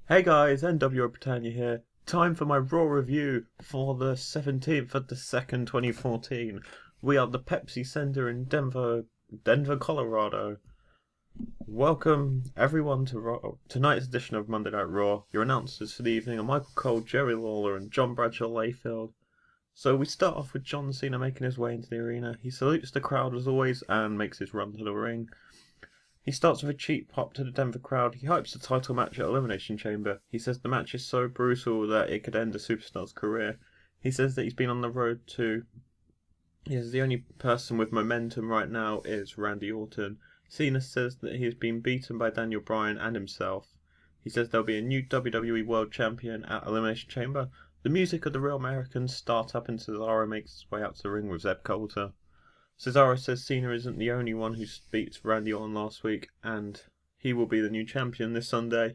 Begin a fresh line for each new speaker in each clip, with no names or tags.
Hey guys, NWO Britannia here. Time for my Raw review for the 17th of the 2nd, 2014. We are the Pepsi Center in Denver, Colorado. Welcome everyone to Raw. Tonight's edition of Monday Night Raw. Your announcers for the evening are Michael Cole, Jerry Lawler, and John Bradshaw Layfield. So we start off with John Cena making his way into the arena. He salutes the crowd as always and makes his run to the ring. He starts with a cheap pop to the Denver crowd. He hypes the title match at Elimination Chamber. He says the match is so brutal that it could end a superstar's career. He says that he's been on the road to... He says the only person with momentum right now is Randy Orton. Cena says that he has been beaten by Daniel Bryan and himself. He says there'll be a new WWE World Champion at Elimination Chamber. The music of the Real Americans starts up and Cesaro makes his way out to the ring with Zeb Coulter. Cesaro says Cena isn't the only one who beat Randy Orton last week, and he will be the new champion this Sunday.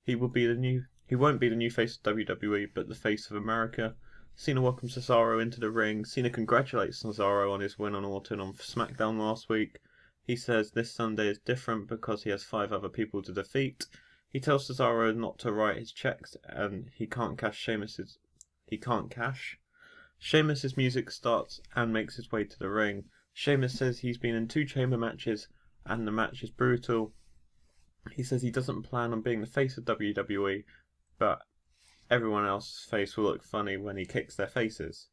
He won't be the new face of WWE, but the face of America. Cena welcomes Cesaro into the ring. Cena congratulates Cesaro on his win on Orton on SmackDown last week. He says this Sunday is different because he has 5 other people to defeat. He tells Cesaro not to write his checks, and he can't cash Sheamus's. Sheamus's music starts and makes his way to the ring. Sheamus says he's been in 2 chamber matches and the match is brutal. He says he doesn't plan on being the face of WWE, but everyone else's face will look funny when he kicks their faces.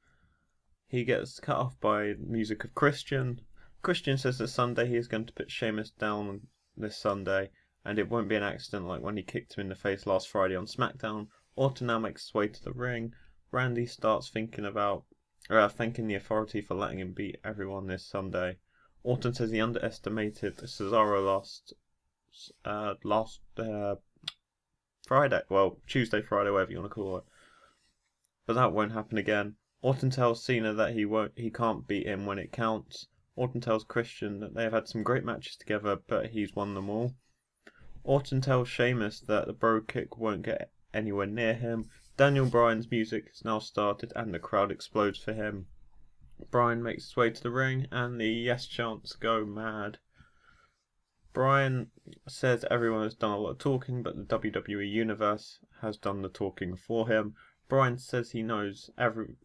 He gets cut off by music of Christian. Christian says that Sunday he is going to put Sheamus down this Sunday, and it won't be an accident like when he kicked him in the face last Friday on SmackDown. Orton now makes his way to the ring. Randy starts thanking the Authority for letting him beat everyone this Sunday. Orton says he underestimated Cesaro last Friday, well, Tuesday, Friday, whatever you want to call it. But that won't happen again. Orton tells Cena that he can't beat him when it counts. Orton tells Christian that they have had some great matches together, but he's won them all. Orton tells Sheamus that the bro kick won't get anywhere near him. Daniel Bryan's music has now started and the crowd explodes for him. Bryan makes his way to the ring and the yes chants go mad. Bryan says everyone has done a lot of talking, but the WWE Universe has done the talking for him. Bryan says he knows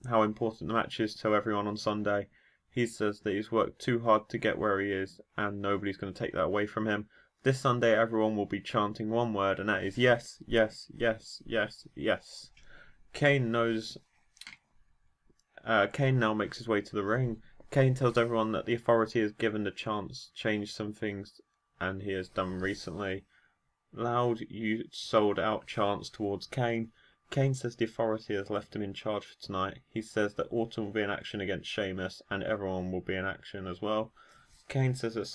how important the match is to everyone on Sunday. He says that he's worked too hard to get where he is and nobody's going to take that away from him. This Sunday everyone will be chanting one word, and that is yes, yes, yes, yes, yes. Kane now makes his way to the ring. Kane tells everyone that the Authority is given the chance to change some things, and he has done recently. Loud, sold out chants towards Kane. Kane says the Authority has left him in charge for tonight. He says that Orton will be in action against Sheamus, and everyone will be in action as well. Kane says that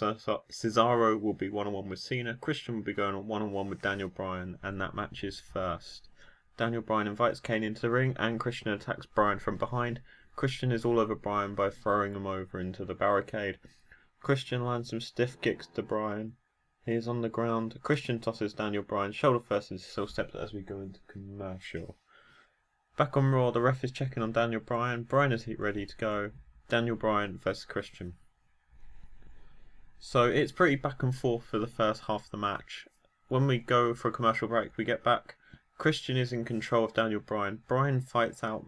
Cesaro will be one-on-one with Cena. Christian will be going on one-on-one with Daniel Bryan, and that match is first. Daniel Bryan invites Kane into the ring, and Christian attacks Bryan from behind. Christian is all over Bryan by throwing him over into the barricade. Christian lands some stiff kicks to Bryan. He is on the ground. Christian tosses Daniel Bryan shoulder first into still steps as we go into commercial. Back on Raw, the ref is checking on Daniel Bryan. Bryan is ready to go. Daniel Bryan versus Christian. So it's pretty back and forth for the first half of the match. When we go for a commercial break, we get back. Christian is in control of Daniel Bryan. Bryan fights out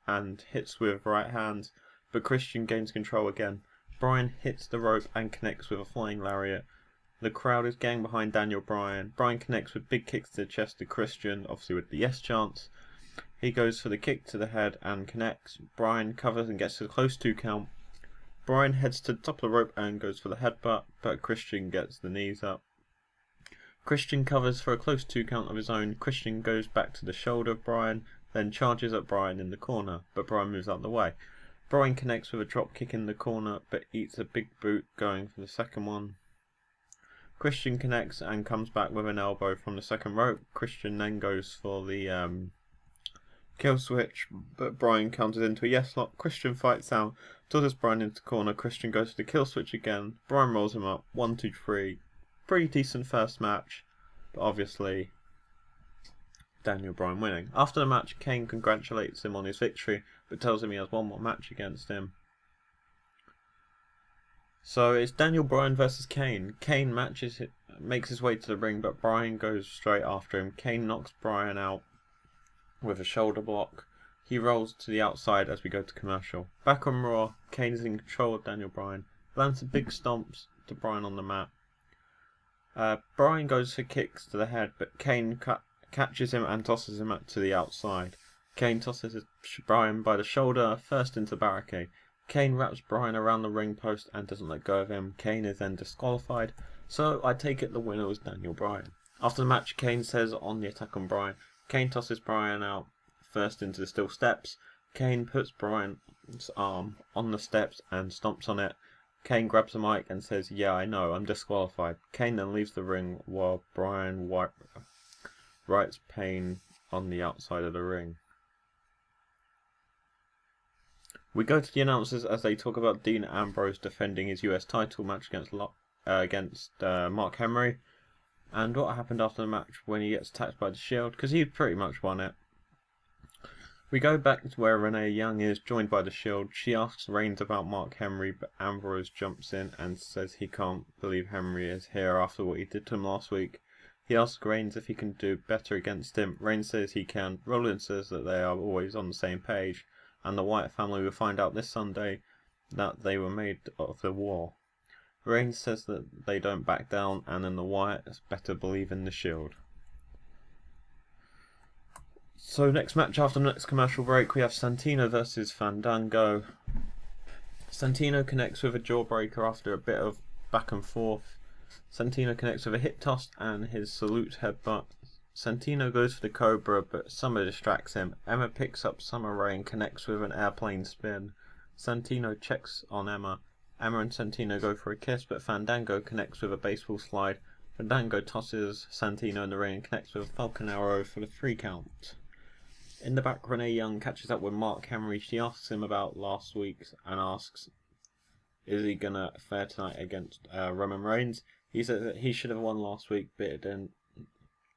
and hits with right hands, but Christian gains control again. Bryan hits the rope and connects with a flying lariat. The crowd is getting behind Daniel Bryan. Bryan connects with big kicks to the chest to Christian, obviously with the yes chants. He goes for the kick to the head and connects. Bryan covers and gets to a close 2 count. Bryan heads to the top of the rope and goes for the headbutt, but Christian gets the knees up. Christian covers for a close 2 count of his own. Christian goes back to the shoulder of Bryan, then charges at Bryan in the corner, but Bryan moves out of the way. Bryan connects with a drop kick in the corner, but eats a big boot going for the second one. Christian connects and comes back with an elbow from the second rope. Christian then goes for the kill switch, but Bryan counters into a yes lock. Christian fights out, tosses Bryan into the corner. Christian goes for the kill switch again. Bryan rolls him up. 1, 2, 3. Pretty decent first match, but obviously Daniel Bryan winning. After the match, Kane congratulates him on his victory, but tells him he has one more match against him. So it's Daniel Bryan versus Kane. Kane matches makes his way to the ring, but Bryan goes straight after him. Kane knocks Bryan out with a shoulder block. He rolls to the outside as we go to commercial. Back on Raw, Kane is in control of Daniel Bryan. Lands some big stomps to Bryan on the mat. Bryan goes for kicks to the head, but Kane catches him and tosses him to the outside. Kane tosses Bryan by the shoulder, first into the barricade. Kane wraps Bryan around the ring post and doesn't let go of him. Kane is then disqualified, so I take it the winner was Daniel Bryan. After the match, Kane says on the attack on Bryan. Kane tosses Bryan out, first into the steel steps. Kane puts Bryan's arm on the steps and stomps on it. Kane grabs the mic and says, "Yeah, I know, I'm disqualified." Kane then leaves the ring while Bryan writes pain on the outside of the ring. We go to the announcers as they talk about Dean Ambrose defending his US title match against Mark Henry, and what happened after the match when he gets attacked by the Shield, because he pretty much won it. We go back to where Renee Young is joined by the Shield. She asks Reigns about Mark Henry, but Ambrose jumps in and says he can't believe Henry is here after what he did to him last week. He asks Reigns if he can do better against him. Reigns says he can. Rollins says that they are always on the same page, and the Wyatt family will find out this Sunday that they were made of the war. Reigns says that they don't back down, and then the Wyatts better believe in the Shield. So next match after the next commercial break, we have Santino versus Fandango. Santino connects with a jawbreaker after a bit of back and forth. Santino connects with a hip toss and his salute headbutt. Santino goes for the Cobra, but Summer distracts him. Emma picks up Summer Rae and connects with an airplane spin. Santino checks on Emma. Emma and Santino go for a kiss, but Fandango connects with a baseball slide. Fandango tosses Santino in the ring and connects with a Falcon Arrow for the 3 count. In the back, Renee Young catches up with Mark Henry. She asks him about last week's and asks, is he gonna fare tonight against Roman Reigns? He says that he should have won last week, but it didn't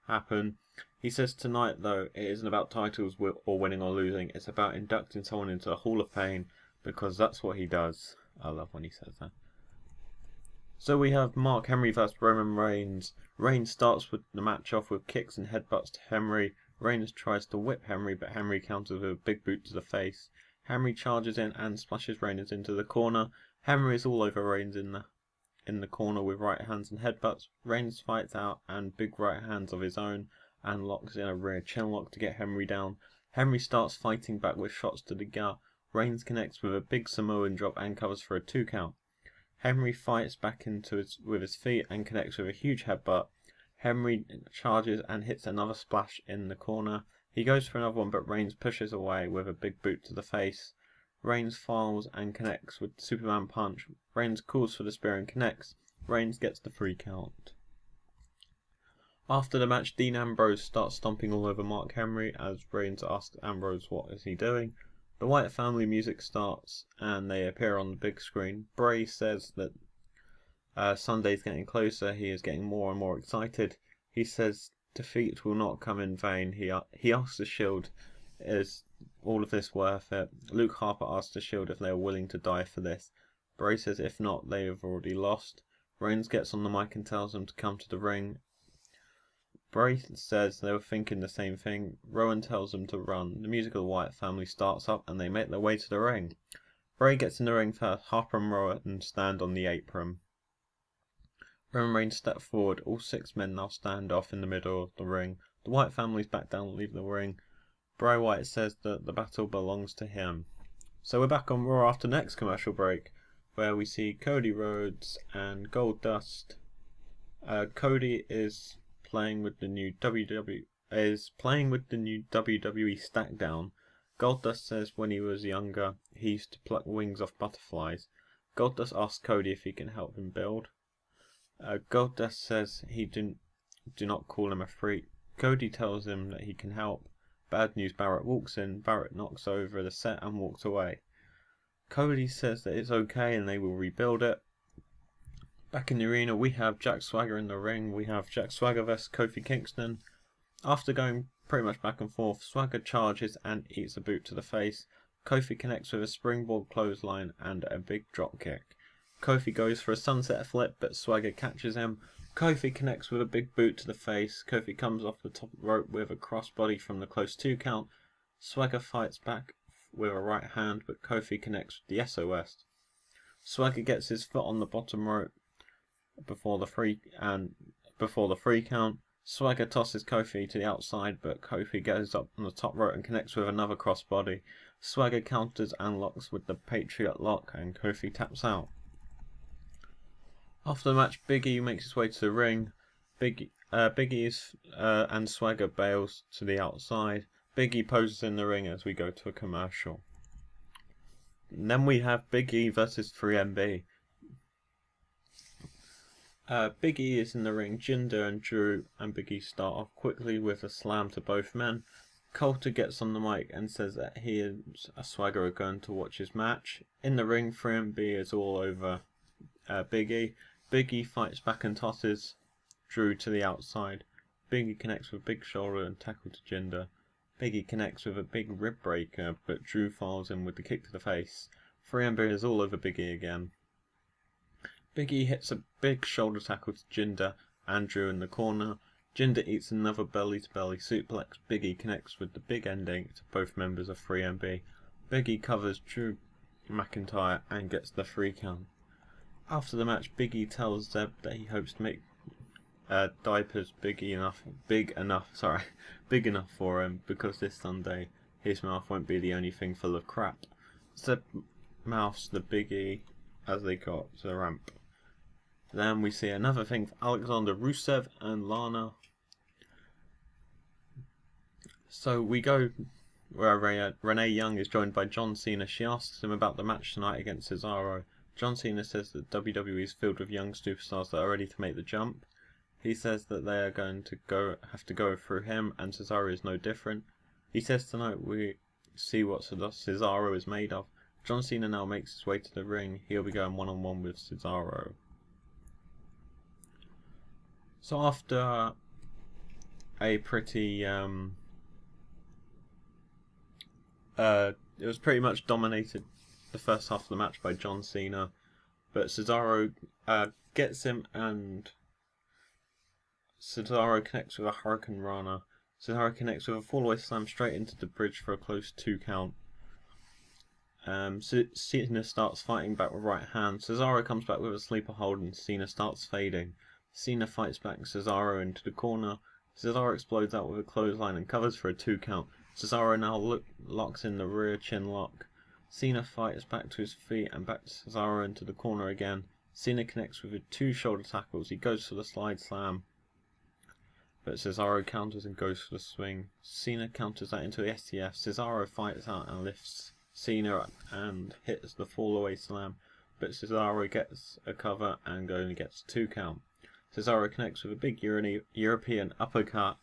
happen. He says tonight, though, it isn't about titles or winning or losing. It's about inducting someone into a Hall of Fame, because that's what he does. I love when he says that. So we have Mark Henry versus Roman Reigns. Reigns starts with the match off with kicks and headbutts to Henry. Reigns tries to whip Henry, but Henry counters with a big boot to the face. Henry charges in and splashes Reigns into the corner. Henry is all over Reigns in the corner with right hands and headbutts. Reigns fights out and big right hands of his own and locks in a rear chin lock to get Henry down. Henry starts fighting back with shots to the gut. Reigns connects with a big Samoan drop and covers for a 2 count. Henry fights back with his feet and connects with a huge headbutt. Henry charges and hits another splash in the corner. He goes for another one, but Reigns pushes away with a big boot to the face. Reigns files and connects with the Superman punch. Reigns calls for the spear and connects. Reigns gets the 3 count. After the match, Dean Ambrose starts stomping all over Mark Henry as Reigns asks Ambrose what is he doing. The Wyatt family music starts and they appear on the big screen. Bray says that Sunday's getting closer. He is getting more and more excited. He says defeat will not come in vain. He asks the Shield, is all of this worth it? Luke Harper asks the Shield if they are willing to die for this. Bray says if not, they have already lost. Reigns gets on the mic and tells them to come to the ring. Bray says they were thinking the same thing. Rowan tells them to run. The music of the Wyatt family starts up and they make their way to the ring. Bray gets in the ring first. Harper and Rowan stand on the apron. Roman Reigns step forward. All 6 men now stand off in the middle of the ring. The Wyatt families back down and leave the ring. Bray Wyatt says that the battle belongs to him. So we're back on Raw after next commercial break, where we see Cody Rhodes and Goldust. Cody is playing with the new WWE Stackdown. Goldust says when he was younger, he used to pluck wings off butterflies. Goldust asks Cody if he can help him build. Goldust says he do not call him a freak. Cody tells him that he can help. Bad news, Barrett walks in. Barrett knocks over the set and walks away. Cody says that it's okay and they will rebuild it. Back in the arena, we have Jack Swagger in the ring. We have Jack Swagger vs Kofi Kingston. After going pretty much back and forth, Swagger charges and eats a boot to the face. Kofi connects with a springboard clothesline and a big drop kick. Kofi goes for a sunset flip, but Swagger catches him. Kofi connects with a big boot to the face. Kofi comes off the top rope with a crossbody from the close 2 count. Swagger fights back with a right hand, but Kofi connects with the SOS. Swagger gets his foot on the bottom rope before the free count. Swagger tosses Kofi to the outside, but Kofi goes up on the top rope and connects with another crossbody. Swagger counters and locks with the Patriot lock, and Kofi taps out. After the match, Big E makes his way to the ring. Big E and Swagger bails to the outside. Big E poses in the ring as we go to a commercial. And then we have Big E versus 3MB. Big E is in the ring. Jinder and Drew and Big E start off quickly with a slam to both men. Coulter gets on the mic and says that he and Swagger are going to watch his match. In the ring, 3MB is all over Big E. Big E fights back and tosses Drew to the outside. Big E connects with a big shoulder and tackle to Jinder. Big E connects with a big rib breaker, but Drew follows him with the kick to the face. 3MB is all over Big E again. Big E hits a big shoulder tackle to Jinder and Drew in the corner. Jinder eats another belly-to-belly suplex. Big E connects with the big ending to both members of 3MB. Big E covers Drew McIntyre and gets the 3 count. After the match, Big E tells Zeb that he hopes to make diapers big enough for him, because this Sunday his mouth won't be the only thing full of crap. Zeb mouths the Big E as they got to the ramp. Then we see another thing for Alexander Rusev and Lana. So we go where Renee Young is joined by John Cena. She asks him about the match tonight against Cesaro. John Cena says that WWE is filled with young superstars that are ready to make the jump. He says that they are going to have to go through him, and Cesaro is no different. He says tonight we see what Cesaro is made of. John Cena now makes his way to the ring. He'll be going one-on-one with Cesaro. So after a pretty it was pretty much dominated the first half of the match by John Cena, but Cesaro gets him, and Cesaro connects with a Hurricane Rana. Cesaro connects with a fallaway slam straight into the bridge for a close 2 count. Cena starts fighting back with right hand. Cesaro comes back with a sleeper hold and Cena starts fading. Cena fights back Cesaro into the corner. Cesaro explodes out with a clothesline and covers for a 2 count. Cesaro now locks in the rear chin lock. Cena fights back to his feet and back to Cesaro into the corner again. Cena connects with 2 shoulder tackles. He goes for the slide slam, but Cesaro counters and goes for the swing. Cena counters that into the STF. Cesaro fights out and lifts Cena and hits the fallaway slam, but Cesaro gets a cover and only gets a 2 count. Cesaro connects with a big European uppercut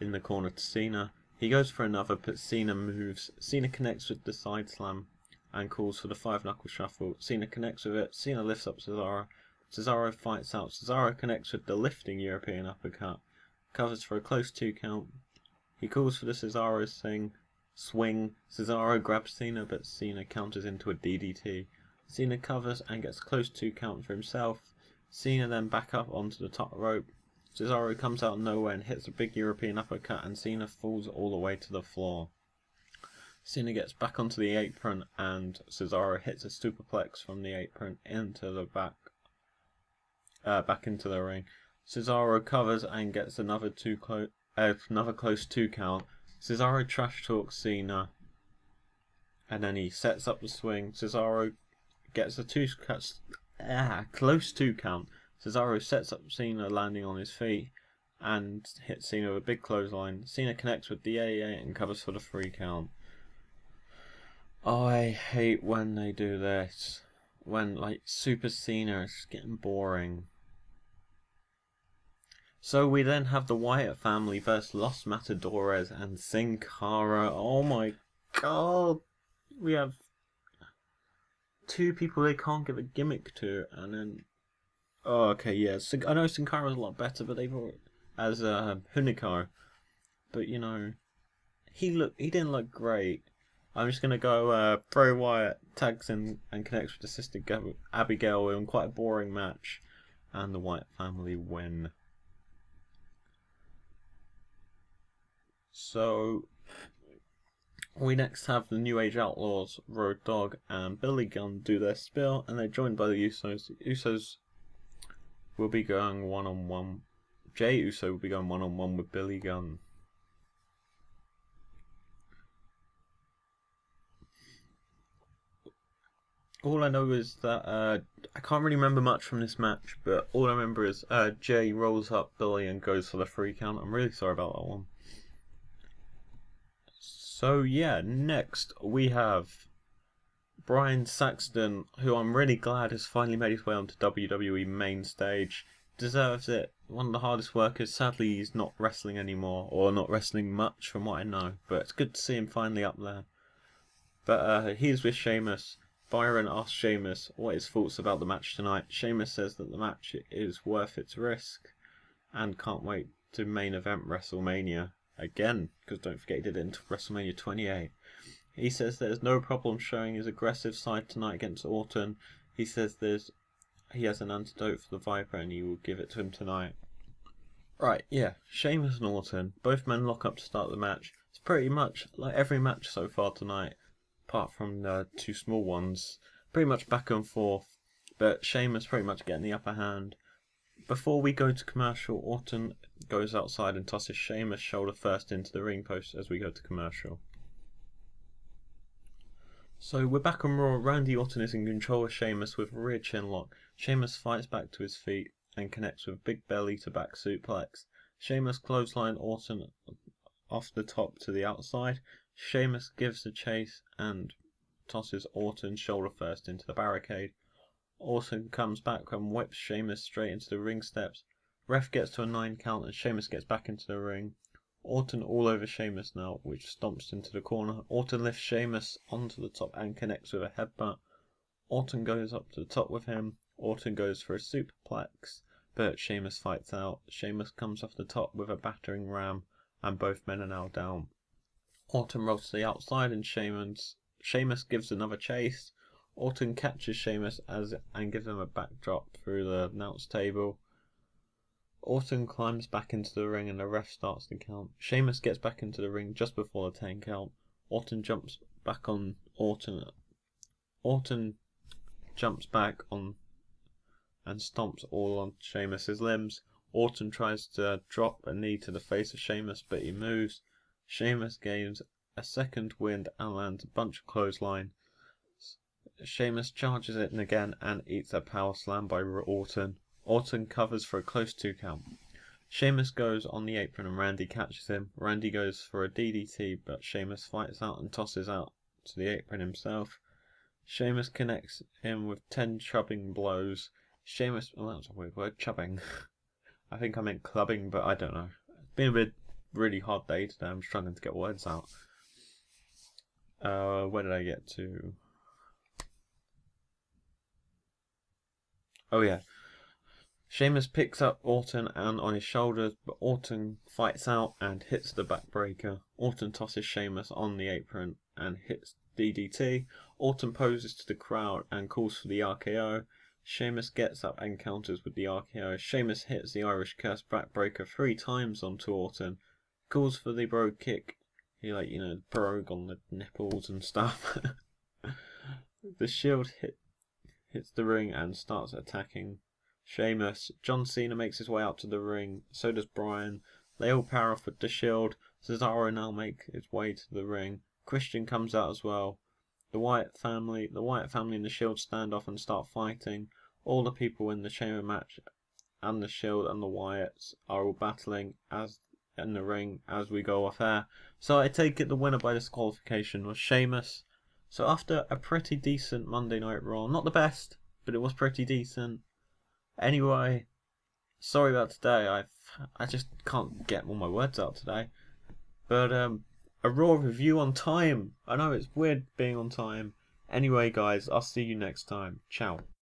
in the corner to Cena. He goes for another, but Cena moves. Cena connects with the side slam and calls for the 5-knuckle shuffle. Cena connects with it. Cena lifts up Cesaro. Cesaro fights out. Cesaro connects with the lifting European uppercut. Covers for a close 2 count. He calls for the Cesaro swing. Cesaro grabs Cena, but Cena counters into a DDT. Cena covers and gets a close 2 count for himself. Cena then back up onto the top rope. Cesaro comes out of nowhere and hits a big European uppercut, and Cena falls all the way to the floor. Cena gets back onto the apron and Cesaro hits a superplex from the apron into the back into the ring. Cesaro covers and gets another close 2 count. Cesaro trash talks Cena, and then he sets up the swing. Cesaro gets a close 2 count. Cesaro sets up Cena, landing on his feet, and hits Cena with a big clothesline. Cena connects with the AA and covers for the 3 count. Oh, I hate when they do this. When, like, Super Cena is getting boring. So we then have the Wyatt family versus Los Matadores and Sin Cara. Oh my god. We have 2 people they can't give a gimmick to, and then... Oh, okay, yeah. I know Sin Cara's a lot better, but they've already... As Hunico. But, you know... He didn't look great. I'm just gonna go Bray Wyatt tags in and connects with his sister Abigail in quite a boring match. and the Wyatt family win. So we next have the New Age Outlaws, Road Dogg and Billy Gunn do their spiel, and they're joined by the Usos. The Usos will be going one-on-one. Jey Uso will be going one-on-one with Billy Gunn. All I know is that I can't really remember much from this match, but all I remember is Jey rolls up Billy and goes for the 3 count. I'm really sorry about that one. So yeah, next we have Bryan Saxton, who I'm really glad has finally made his way onto WWE main stage. Deserves it. One of the hardest workers. Sadly, he's not wrestling anymore, or not wrestling much from what I know. But it's good to see him finally up there. But he's with Sheamus. Byron asks Sheamus what his thoughts about the match tonight. Sheamus says that the match is worth its risk and can't wait to main event WrestleMania again, because don't forget he did it into WrestleMania 28. He says there's no problem showing his aggressive side tonight against Orton. He says he has an antidote for the Viper and he will give it to him tonight. Right, yeah, Sheamus and Orton, both men lock up to start the match. It's pretty much like every match so far tonight, apart from the 2 small ones. Pretty much back and forth, but Sheamus pretty much getting the upper hand. Before we go to commercial, Orton goes outside and tosses Sheamus shoulder first into the ring post as we go to commercial. So we're back on Raw. Randy Orton is in control of Sheamus with a rear chin lock. Sheamus fights back to his feet and connects with a big belly to back suplex. Sheamus clothesline Orton off the top to the outside. Sheamus gives the chase and tosses Orton shoulder first into the barricade. Orton comes back and whips Sheamus straight into the ring steps. Ref gets to a 9 count and Sheamus gets back into the ring. Orton all over Sheamus now, which stomps into the corner. Orton lifts Sheamus onto the top and connects with a headbutt. Orton goes up to the top with him. Orton goes for a superplex, but Sheamus fights out. Sheamus comes off the top with a battering ram, and both men are now down. Orton rolls to the outside and Sheamus gives another chase. Orton catches Sheamus and gives him a backdrop through the announce table. Orton climbs back into the ring and the ref starts the count. Sheamus gets back into the ring just before the 10 count. Orton jumps back on Orton. Orton jumps back on and stomps all on Sheamus's limbs. Orton tries to drop a knee to the face of Sheamus, but he moves. Sheamus gains a second wind and lands a bunch of clothesline. Sheamus charges it again and eats a power slam by Orton. Orton covers for a close 2 count. Sheamus goes on the apron and Randy catches him. Randy goes for a DDT, but Sheamus fights out and tosses out to the apron himself. Sheamus connects him with 10 chubbing blows. Sheamus, oh, that's a weird word, chubbing. I think I meant clubbing, but I don't know. It's been a really hard day today. I'm struggling to get words out. Where did I get to? Oh yeah. Sheamus picks up Orton and on his shoulders, but Orton fights out and hits the backbreaker. Orton tosses Sheamus on the apron and hits DDT. Orton poses to the crowd and calls for the RKO. Sheamus gets up and counters with the RKO. Sheamus hits the Irish Curse backbreaker 3 times onto Orton. Calls for the brogue kick. He brogue on the nipples and stuff. The Shield hits the ring and starts attacking Sheamus. John Cena makes his way out to the ring. So does Bryan. They all power off with the Shield. Cesaro now makes his way to the ring. Christian comes out as well. The Wyatt family and the Shield stand off and start fighting. All the people in the Chamber match and the Shield and the Wyatts are all battling as in the ring as we go off air. So I take it the winner by disqualification was Sheamus. So after a pretty decent Monday Night Raw, not the best, but it was pretty decent. Anyway, sorry about today. I just can't get all my words out today. But a Raw review on time. I know it's weird being on time. Anyway, guys, I'll see you next time. Ciao.